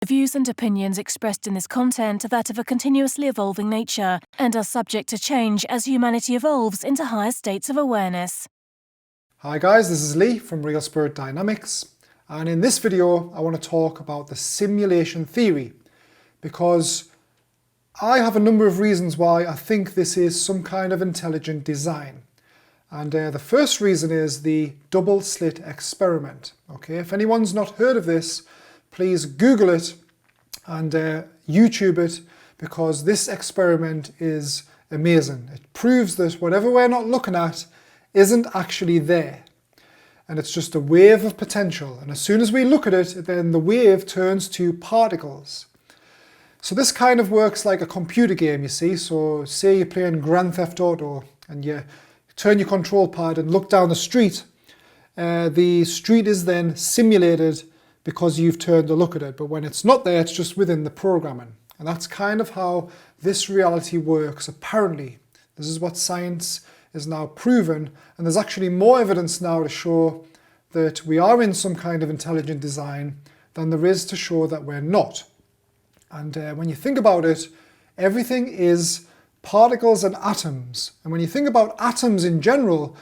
The views and opinions expressed in this content are that of a continuously evolving nature and are subject to change as humanity evolves into higher states of awareness. Hi guys, this is Lee from Real Spirit Dynamics, and in this video I want to talk about the simulation theory because I have a number of reasons why I think this is some kind of intelligent design. And the first reason is the double-slit experiment. Okay, if anyone's not heard of this, please Google it and YouTube it, because this experiment is amazing. It proves that whatever we're not looking at isn't actually there. And it's just a wave of potential. And as soon as we look at it, then the wave turns to particles. So this kind of works like a computer game, you see. So say you're playing Grand Theft Auto and you turn your control pad and look down the street. The street is then simulated because you've turned to look at it. But when it's not there, it's just within the programming. And that's kind of how this reality works, apparently. This is what science is now proven. And there's actually more evidence now to show that we are in some kind of intelligent design than there is to show that we're not. And when you think about it, everything is particles and atoms. And when you think about atoms in general,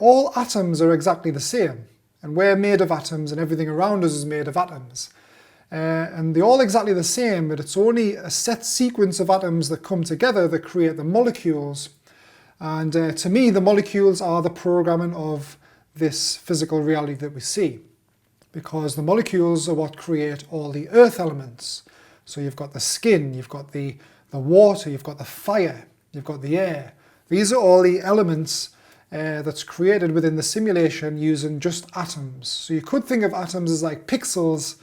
all atoms are exactly the same. And we're made of atoms and everything around us is made of atoms. And they're all exactly the same, but it's only a set sequence of atoms that come together that create the molecules. And to me, the molecules are the programming of this physical reality that we see. Because the molecules are what create all the earth elements. So you've got the skin, you've got the water, you've got the fire, you've got the air. These are all the elements that's created within the simulation using just atoms. So you could think of atoms as like pixels,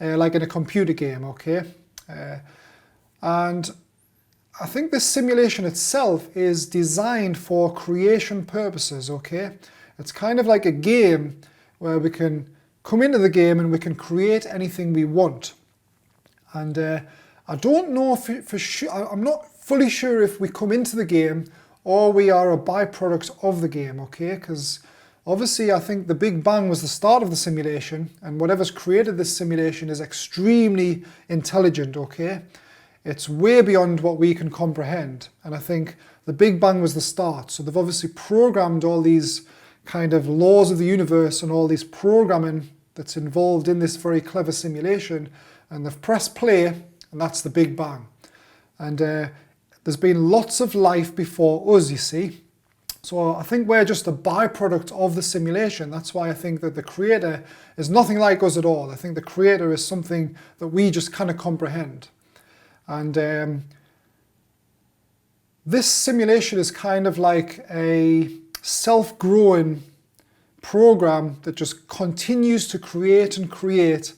like in a computer game, okay? And I think this simulation itself is designed for creation purposes, okay? It's kind of like a game where we can come into the game and we can create anything we want. And I don't know for sure, I'm not fully sure if we come into the game or we are a byproduct of the game, okay? Because obviously I think the Big Bang was the start of the simulation, and whatever's created this simulation is extremely intelligent, okay? It's way beyond what we can comprehend. And I think the Big Bang was the start. So they've obviously programmed all these kind of laws of the universe and all these programming that's involved in this very clever simulation. And they've pressed play, and that's the Big Bang. And there's been lots of life before us, you see. So I think we're just a byproduct of the simulation. That's why I think that the creator is nothing like us at all. I think the creator is something that we just kind of comprehend. And this simulation is kind of like a self-growing program that just continues to create and create,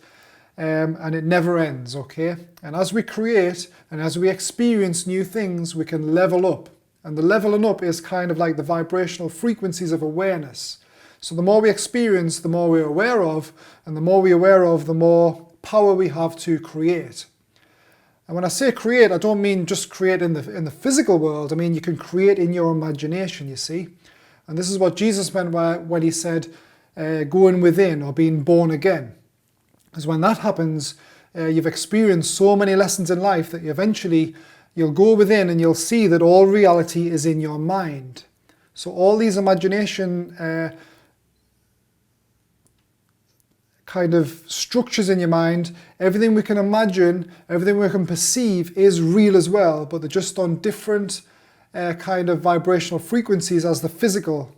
and it never ends, okay? And as we create and as we experience new things, we can level up. And the leveling up is kind of like the vibrational frequencies of awareness. So the more we experience, the more we're aware of, and the more we're aware of, the more power we have to create. And when I say create, I don't mean just create in the physical world. I mean, you can create in your imagination, you see. And this is what Jesus meant when he said, going within or being born again. Because when that happens, you've experienced so many lessons in life that you'll go within and you'll see that all reality is in your mind. So all these imagination kind of structures in your mind, everything we can imagine, everything we can perceive is real as well, but they're just on different kind of vibrational frequencies as the physical.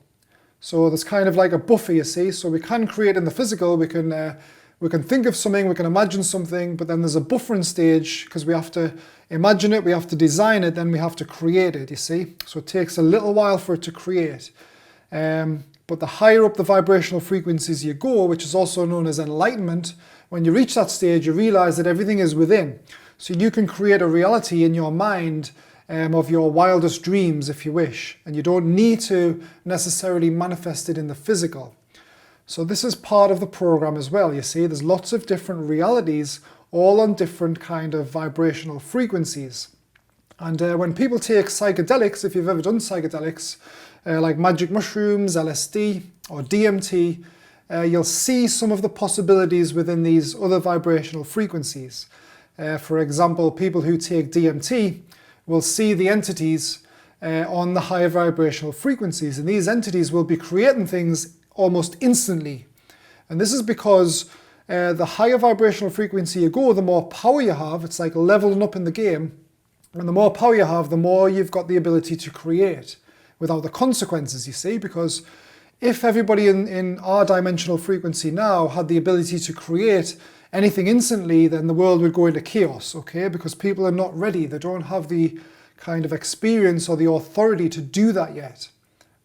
So there's kind of like a buffer, you see. So we can create in the physical, we can think of something, we can imagine something, but then there's a buffering stage because we have to imagine it, we have to design it, then we have to create it, you see. So it takes a little while for it to create. But the higher up the vibrational frequencies you go, which is also known as enlightenment, when you reach that stage, you realize that everything is within. So you can create a reality in your mind of your wildest dreams, if you wish. And you don't need to necessarily manifest it in the physical. So this is part of the program as well, you see. There's lots of different realities, all on different kind of vibrational frequencies. And when people take psychedelics, if you've ever done psychedelics, like magic mushrooms, LSD or DMT, you'll see some of the possibilities within these other vibrational frequencies. For example, people who take DMT will see the entities on the higher vibrational frequencies, and these entities will be creating things almost instantly. And this is because the higher vibrational frequency you go, the more power you have. It's like leveling up in the game. And the more power you have, the more you've got the ability to create without the consequences, you see. Because if everybody in our dimensional frequency now had the ability to create anything instantly, then the world would go into chaos, okay? Because people are not ready. They don't have the kind of experience or the authority to do that yet.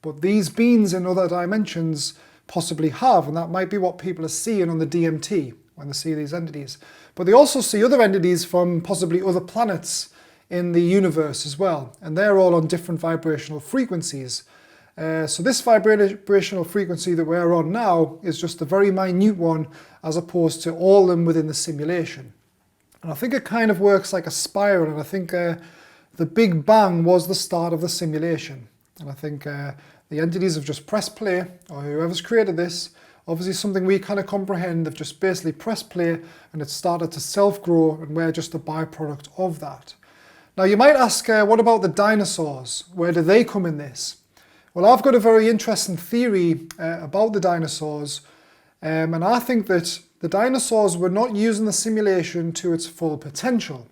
But these beings in other dimensions possibly have, and that might be what people are seeing on the DMT when they see these entities. But they also see other entities from possibly other planets in the universe as well, and they're all on different vibrational frequencies. So this vibrational frequency that we're on now is just a very minute one, as opposed to all of them within the simulation. And I think it kind of works like a spiral, and I think the Big Bang was the start of the simulation. And I think the entities have just pressed play, or whoever's created this, obviously something we kind of comprehend, they've just basically pressed play and it's started to self-grow, and we're just a byproduct of that. Now you might ask, what about the dinosaurs? Where do they come in this? Well, I've got a very interesting theory about the dinosaurs, and I think that the dinosaurs were not using the simulation to its full potential.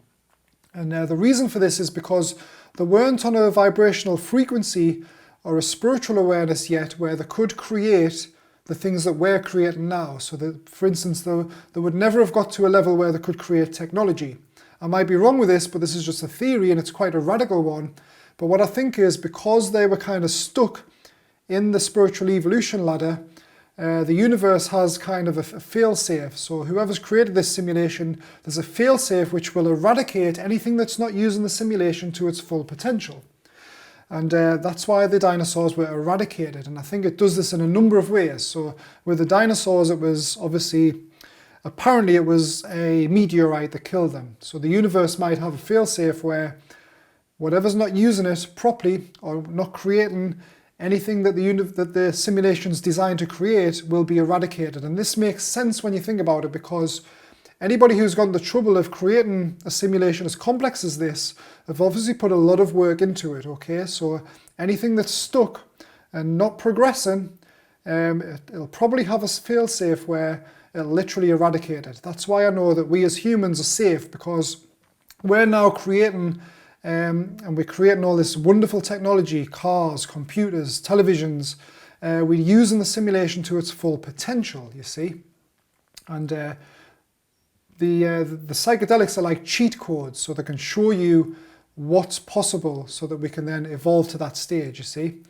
And the reason for this is because they weren't on a vibrational frequency or a spiritual awareness yet where they could create the things that we're creating now. So that, for instance, they would never have got to a level where they could create technology. I might be wrong with this, but this is just a theory and it's quite a radical one. But what I think is, because they were kind of stuck in the spiritual evolution ladder, the universe has kind of a fail-safe. So whoever's created this simulation, there's a fail-safe which will eradicate anything that's not using the simulation to its full potential. And that's why the dinosaurs were eradicated. And I think it does this in a number of ways. So with the dinosaurs, it was obviously, apparently it was a meteorite that killed them. So the universe might have a fail-safe where whatever's not using it properly or not creating anything that the simulation's designed to create will be eradicated. And this makes sense when you think about it, because anybody who's gone the trouble of creating a simulation as complex as this have obviously put a lot of work into it, okay? So anything that's stuck and not progressing, it'll probably have a fail-safe where it'll literally eradicate it. That's why I know that we as humans are safe, because we're now creating and we're creating all this wonderful technology, cars, computers, televisions. We're using the simulation to its full potential, you see. And the psychedelics are like cheat codes, so they can show you what's possible so that we can then evolve to that stage, you see.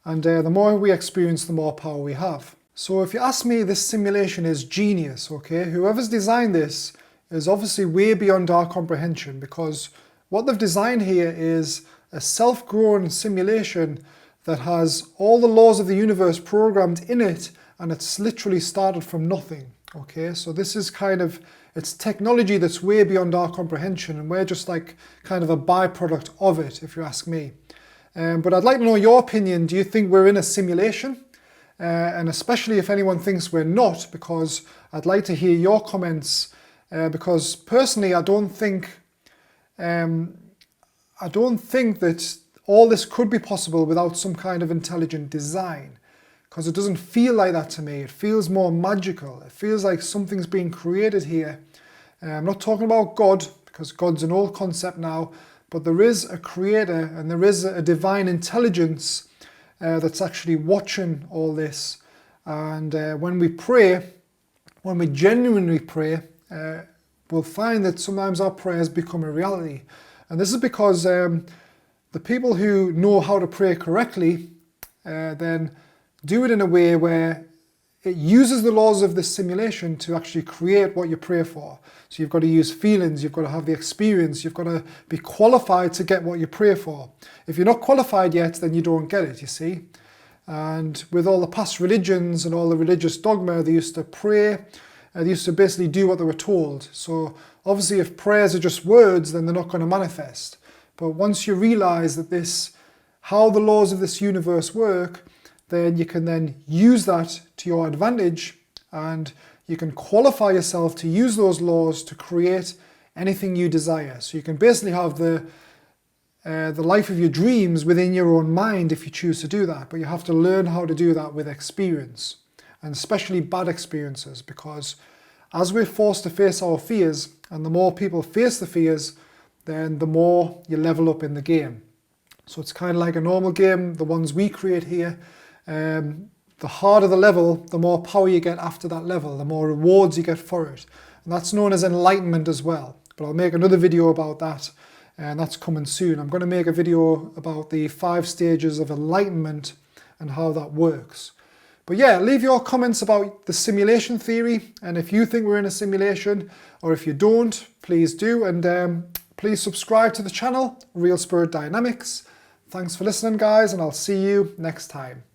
And the more we experience, the more power we have. So if you ask me, this simulation is genius, okay? Whoever's designed this is obviously way beyond our comprehension, because what they've designed here is a self-grown simulation that has all the laws of the universe programmed in it, and it's literally started from nothing, okay? So this is kind of, it's technology that's way beyond our comprehension, and we're just like kind of a byproduct of it, if you ask me. But I'd like to know your opinion. Do you think we're in a simulation? And especially if anyone thinks we're not, because I'd like to hear your comments, because personally I don't think that all this could be possible without some kind of intelligent design, because it doesn't feel like that to me. It feels more magical. It feels like something's being created here. I'm not talking about God, because God's an old concept now, but there is a creator and there is a divine intelligence that's actually watching all this. And when we pray, when we genuinely pray, we'll find that sometimes our prayers become a reality. And this is because the people who know how to pray correctly then do it in a way where it uses the laws of this simulation to actually create what you pray for. So you've got to use feelings, you've got to have the experience, you've got to be qualified to get what you pray for. If you're not qualified yet, then you don't get it, you see. And with all the past religions and all the religious dogma, they used to pray, they used to basically do what they were told. So obviously if prayers are just words, then they're not going to manifest. But once you realize that how the laws of this universe work, then you can then use that to your advantage, and you can qualify yourself to use those laws to create anything you desire. So you can basically have the life of your dreams within your own mind if you choose to do that, but you have to learn how to do that with experience, and especially bad experiences, because as we're forced to face our fears, and the more people face the fears, then the more you level up in the game. So it's kind of like a normal game, the ones we create here. The harder the level, the more power you get after that level, the more rewards you get for it. And that's known as enlightenment as well. But I'll make another video about that, and that's coming soon. I'm going to make a video about the 5 stages of enlightenment and how that works. But yeah, leave your comments about the simulation theory, and if you think we're in a simulation, or if you don't, please do. And please subscribe to the channel, Real Spirit Dynamics. Thanks for listening, guys, and I'll see you next time.